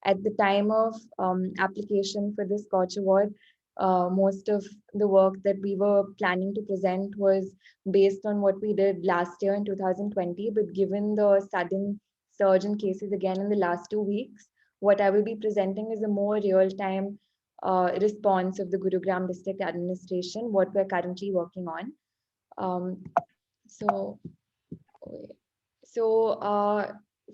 At the time of application for the Scotch Award, most of the work that we were planning to present was based on what we did last year in 2020. But given the sudden surge in cases again in the last 2 weeks, what I will be presenting is a more real-time response of the Gurugram District Administration, what we're currently working on. Um, so, so,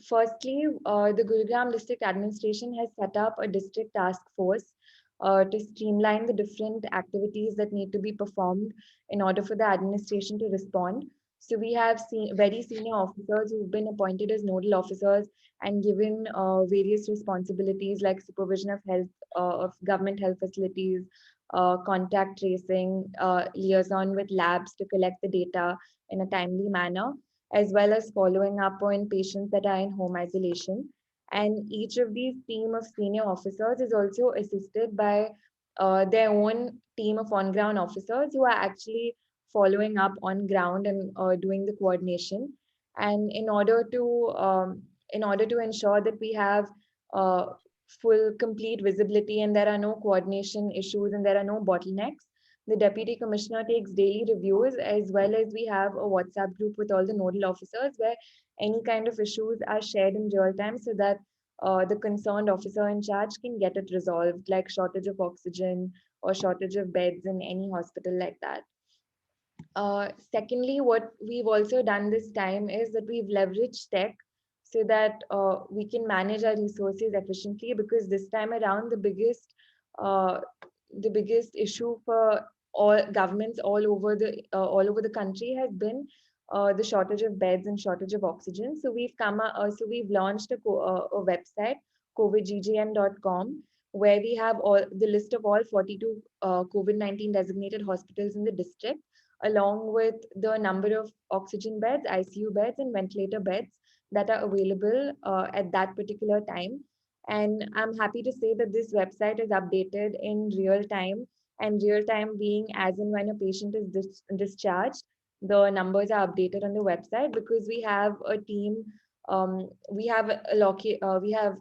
firstly, the Gurugram District Administration has set up a district task force to streamline the different activities that need to be performed in order for the administration to respond. So we have seen very senior officers who've been appointed as nodal officers and given various responsibilities like supervision of health, of government health facilities, contact tracing, liaison with labs to collect the data in a timely manner, as well as following up on patients that are in home isolation. And each of these team of senior officers is also assisted by their own team of on-ground officers who are actually following up on ground and doing the coordination. And in order to ensure that we have uh, full complete visibility and there are no coordination issues and there are no bottlenecks, the Deputy Commissioner takes daily reviews, as well as we have a WhatsApp group with all the nodal officers where any kind of issues are shared in real time so that the concerned officer in charge can get it resolved, like shortage of oxygen or shortage of beds in any hospital like that. Secondly, what we've also done this time is that we've leveraged tech so that we can manage our resources efficiently, because this time around uh, the biggest issue for all governments all over the country has been the shortage of beds and shortage of oxygen. So we've launched a website, covidggn.com, where we have all the list of all 42 COVID-19 designated hospitals in the district, along with the number of oxygen beds, ICU beds, and ventilator beds that are available at that particular time. And I'm happy to say that this website is updated in real time, and real time being as and when a patient is discharged, the numbers are updated on the website, because we have a team. We have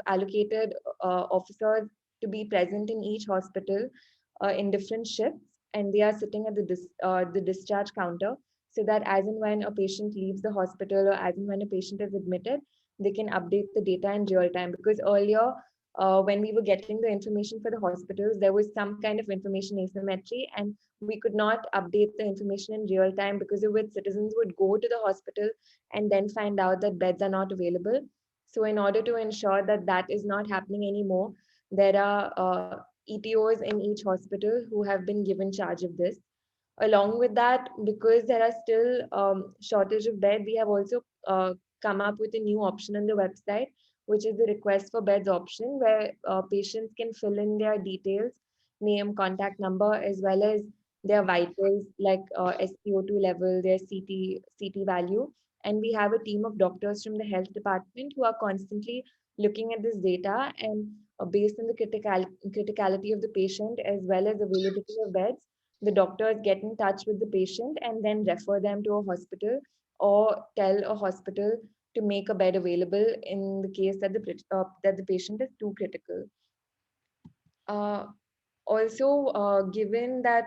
allocated officers to be present in each hospital in different shifts, and they are sitting at the discharge counter, so that as and when a patient leaves the hospital or as and when a patient is admitted, they can update the data in real time. Because earlier, when we were getting the information for the hospitals, there was some kind of information asymmetry, and we could not update the information in real time, because of which citizens would go to the hospital and then find out that beds are not available. So in order to ensure that that is not happening anymore, there are ETOs in each hospital who have been given charge of this. Along with that, because there are still shortage of bed, we have also come up with a new option on the website, which is the request for beds option, where patients can fill in their details, name, contact number, as well as their vitals like SpO2 level, their CT value. And we have a team of doctors from the health department who are constantly looking at this data, and based on the criticality of the patient as well as availability of beds, the doctors get in touch with the patient and then refer them to a hospital, or tell a hospital to make a bed available in the case that the patient is too critical. Uh, Also, given that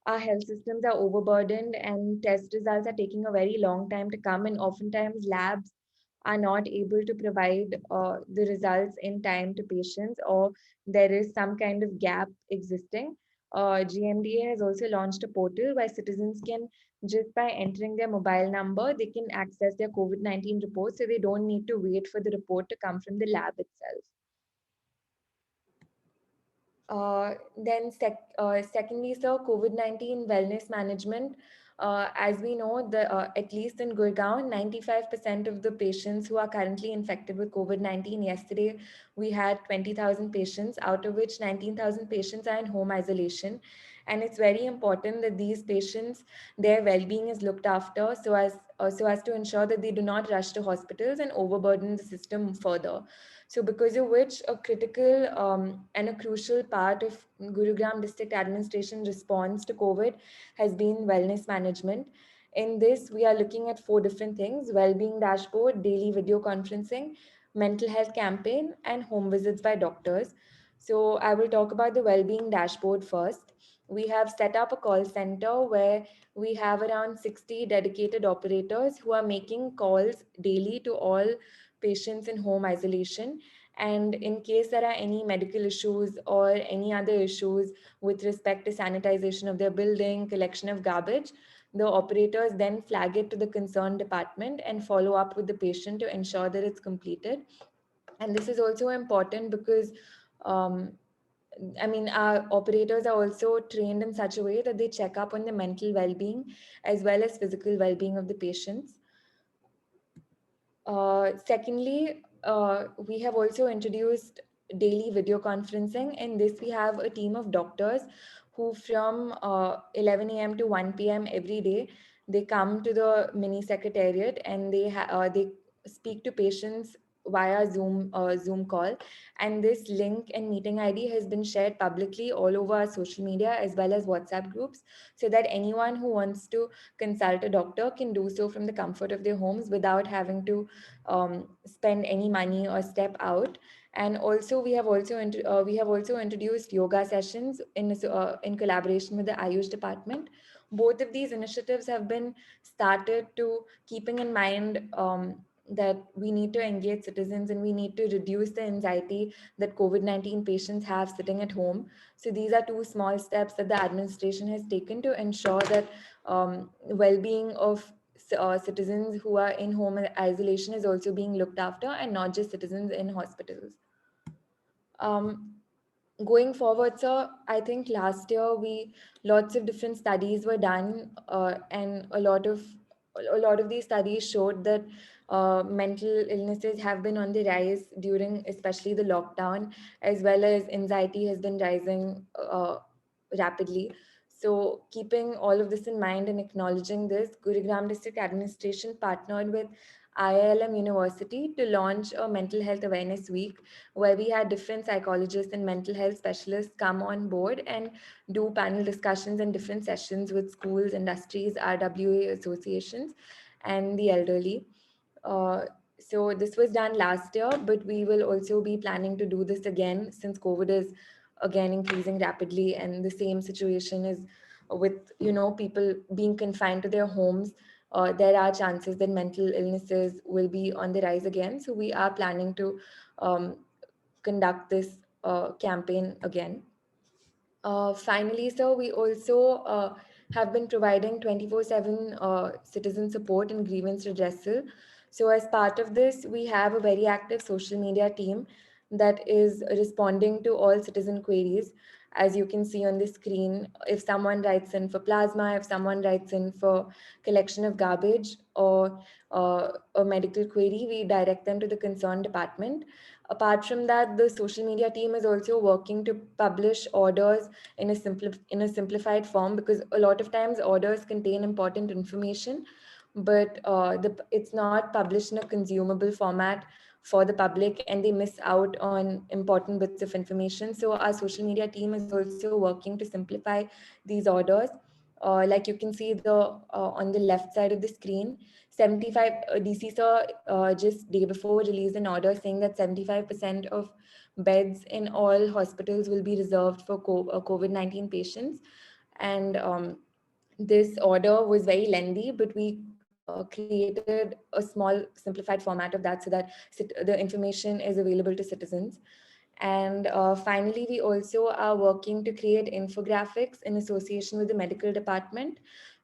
our health systems are overburdened and test results are taking a very long time to come, and oftentimes labs are not able to provide the results in time to patients, or there is some kind of gap existing, GMDA has also launched a portal where citizens can, just by entering their mobile number, they can access their COVID-19 report, so they don't need to wait for the report to come from the lab itself. Secondly, sir, COVID-19 wellness management. As we know, at least in Gurgaon, 95% of the patients who are currently infected with COVID-19, yesterday we had 20,000 patients, out of which 19,000 patients are in home isolation. And it's very important that these patients, their well-being is looked after, so as to ensure that they do not rush to hospitals and overburden the system further. So because of which a critical and a crucial part of Gurugram district administration response to COVID has been wellness management. In this, we are looking at 4 different things: well-being dashboard, daily video conferencing, mental health campaign, and home visits by doctors. So I will talk about the well-being dashboard first. We have set up a call center where we have around 60 dedicated operators who are making calls daily to all patients in home isolation. And in case there are any medical issues or any other issues with respect to sanitization of their building, collection of garbage, the operators then flag it to the concerned department and follow up with the patient to ensure that it's completed. And this is also important because um, I mean, our operators are also trained in such a way that they check up on the mental well-being as well as physical well-being of the patients. Secondly, we have also introduced daily video conferencing. In this, we have a team of doctors who, from 11 a.m. to 1 p.m. every day, they come to the mini secretariat and they speak to patients via Zoom call. And this link and meeting ID has been shared publicly all over our social media as well as WhatsApp groups, so that anyone who wants to consult a doctor can do so from the comfort of their homes without having to spend any money or step out. And also we have also introduced yoga sessions in collaboration with the Ayush department. Both of these initiatives have been started to keeping in mind that we need to engage citizens and we need to reduce the anxiety that COVID-19 patients have sitting at home. So these are two small steps that the administration has taken to ensure that well-being of citizens who are in home isolation is also being looked after, and not just citizens in hospitals. Um, Going forward, sir, I think last year we lots of different studies were done, and a lot of these studies showed that mental illnesses have been on the rise during especially the lockdown, as well as anxiety has been rising rapidly. So, keeping all of this in mind and acknowledging this, Gurugram District Administration partnered with IIM University to launch a mental health awareness week, where we had different psychologists and mental health specialists come on board and do panel discussions and different sessions with schools, industries, RWA associations, and the elderly. Uh, so this was done last year, but we will also be planning to do this again since COVID is again increasing rapidly, and the same situation is with people being confined to their homes. There are chances that mental illnesses will be on the rise again. So we are planning to um, conduct this campaign again. Finally, sir, we also have been providing 24/7 citizen support and grievance redressal. So, as part of this, we have a very active social media team that is responding to all citizen queries. As you can see on the screen, if someone writes in for plasma, if someone writes in for collection of garbage or a medical query, we direct them to the concerned department. Apart from that, the social media team is also working to publish orders in a simplified form, because a lot of times orders contain important information, but it's not published in a consumable format for the public, and they miss out on important bits of information. So our social media team is also working to simplify these orders. Like you can see on the left side of the screen, 75 DC sir just day before released an order saying that 75% of beds in all hospitals will be reserved for COVID-19 patients. And this order was very lengthy, but we created a small simplified format of that so that the information is available to citizens. And finally, we also are working to create infographics in association with the medical department,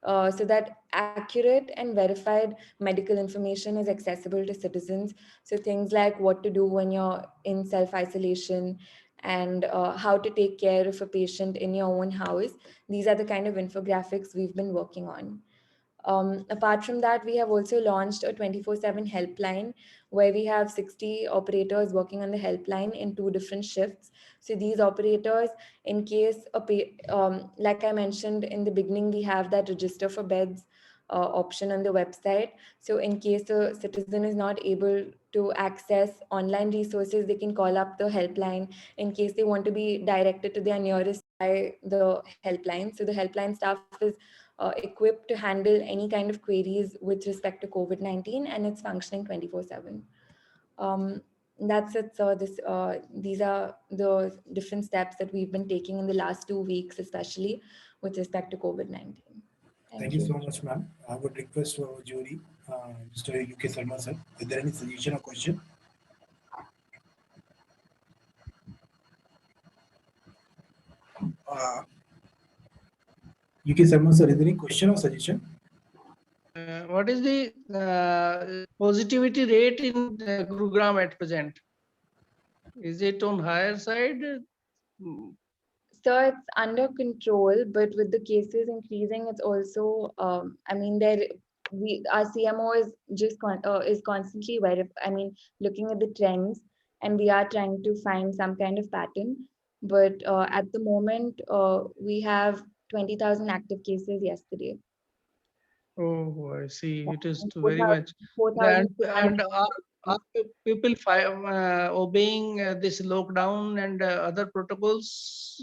so that accurate and verified medical information is accessible to citizens. So things like what to do when you're in self-isolation, and how to take care of a patient in your own house. These are the kind of infographics we've been working on. Apart from that, we have also launched a 24/7 helpline where we have 60 operators working on the helpline in two different shifts. So these operators, in case like I mentioned in the beginning, we have that register for beds option on the website. So in case a citizen is not able to access online resources, they can call up the helpline in case they want to be directed to their nearest by the helpline. So the helpline staff is equipped to handle any kind of queries with respect to COVID-19, and it's functioning 24/7. That's it. So these are the different steps that we've been taking in the last 2 weeks, especially with respect to COVID-19. Thank Thank you you. so much, ma'am. I would request our jury, Mr. UK Sharma sir, is there any suggestion or question? Uh, UK Sharma sir, is there any question or suggestion? What is the positivity rate in Gurugram at present? Is it on higher side? So it's under control, but with the cases increasing, it's also, I mean, our CMO is is constantly looking at the trends, and we are trying to find some kind of pattern. But at the moment, we have 20,000 active cases yesterday. Oh, I see. It is And very much. 4,200. And are people obeying this lockdown and other protocols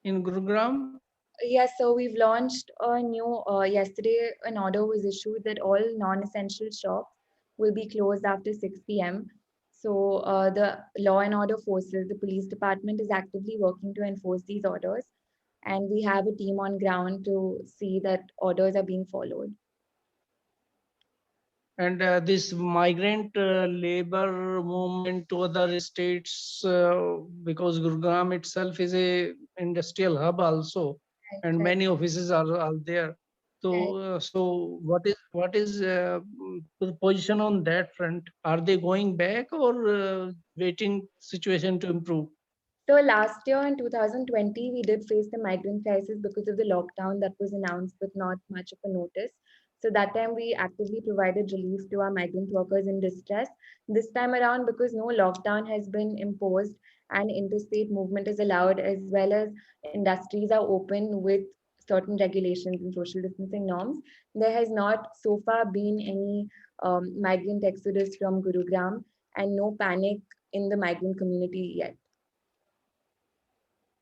in Gurugram? Yes, so we've launched a new, yesterday an order was issued that all non-essential shops will be closed after 6 p.m. So the law and order forces, the police department is actively working to enforce these orders. And we have a team on ground to see that orders are being followed. And this migrant labor movement to other states, because Gurugram itself is a industrial hub also, and Right, many offices are there. right. So what is the position on that front? Are they going back or waiting situation to improve? So last year in 2020, we did face the migrant crisis because of the lockdown that was announced with not much of a notice. So that time we actively provided relief to our migrant workers in distress. This time around, because no lockdown has been imposed and interstate movement is allowed, as well as industries are open with certain regulations and social distancing norms, there has not so far been any migrant exodus from Gurugram and no panic in the migrant community yet.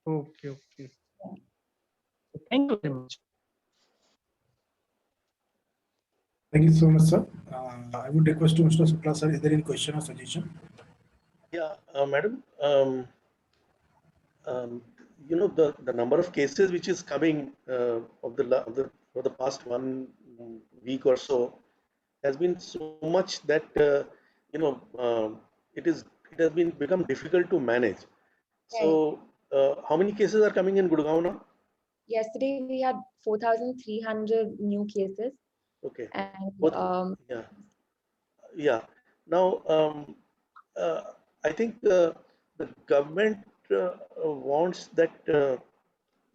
Okay, okay. Thank you very much. Thank you so much, sir. I would request to Mr. Shukla sir, is there any question or suggestion? Yeah, madam, um, the number of cases which is coming for the past 1 week or so has been so much that you know it has been become difficult to manage. Right. So, how many cases are coming in Gurgaon now? Yesterday we had 4,300 new cases, Okay, and both, yeah, yeah. Now, uh, I think the government wants that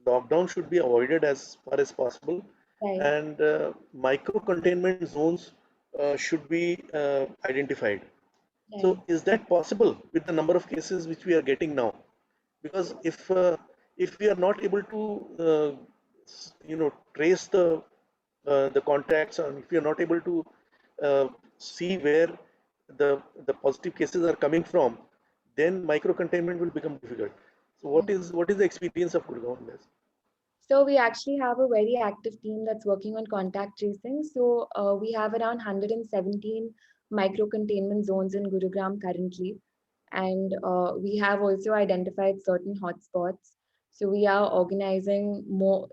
lockdown should be avoided as far as possible, right, and micro containment zones should be identified. right, So, is that possible with the number of cases which we are getting now? Because if we are not able to trace the contacts, and if we are not able to uh, see where the positive cases are coming from, then micro containment will become difficult. So right. what is the experience of Gurgaon on this? So we actually have a very active team that's working on contact tracing. So we have around 117 micro containment zones in Gurugram currently, and we have also identified certain hotspots. So we are organizing more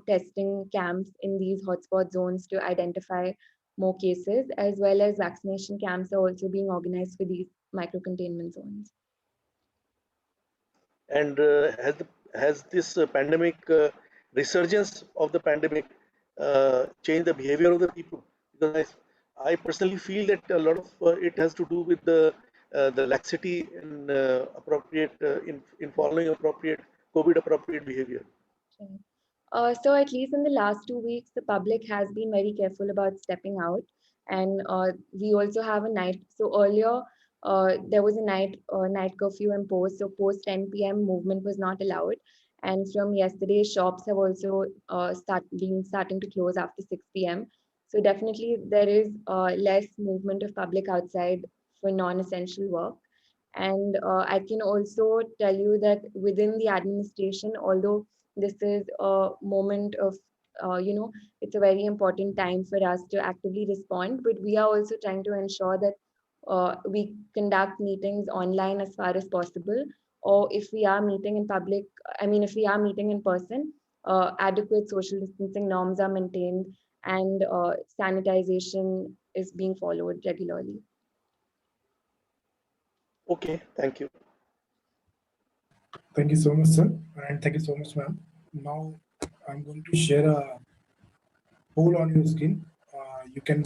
testing camps in these hotspot zones to identify more cases, as well as vaccination camps are also being organized for these micro containment zones. And has this pandemic resurgence of the pandemic changed the behavior of the people? Because I personally feel that a lot of it has to do with the laxity and appropriate in following appropriate COVID appropriate behavior. Right. So at least in the last 2 weeks, the public has been very careful about stepping out, and we also have a night. So earlier, there was a night curfew imposed. So post 10 p.m. movement was not allowed, and from yesterday, shops have also starting to close after 6 p.m. So definitely there is less movement of public outside for non-essential work. And I can also tell you that within the administration, although this is a moment of, it's a very important time for us to actively respond, but we are also trying to ensure that we conduct meetings online as far as possible, or if we are meeting in public, if we are meeting in person, adequate social distancing norms are maintained and sanitization is being followed regularly. Okay, thank you. Thank you so much, sir, and thank you so much, ma'am. Now, I'm going to share a poll on your screen. You can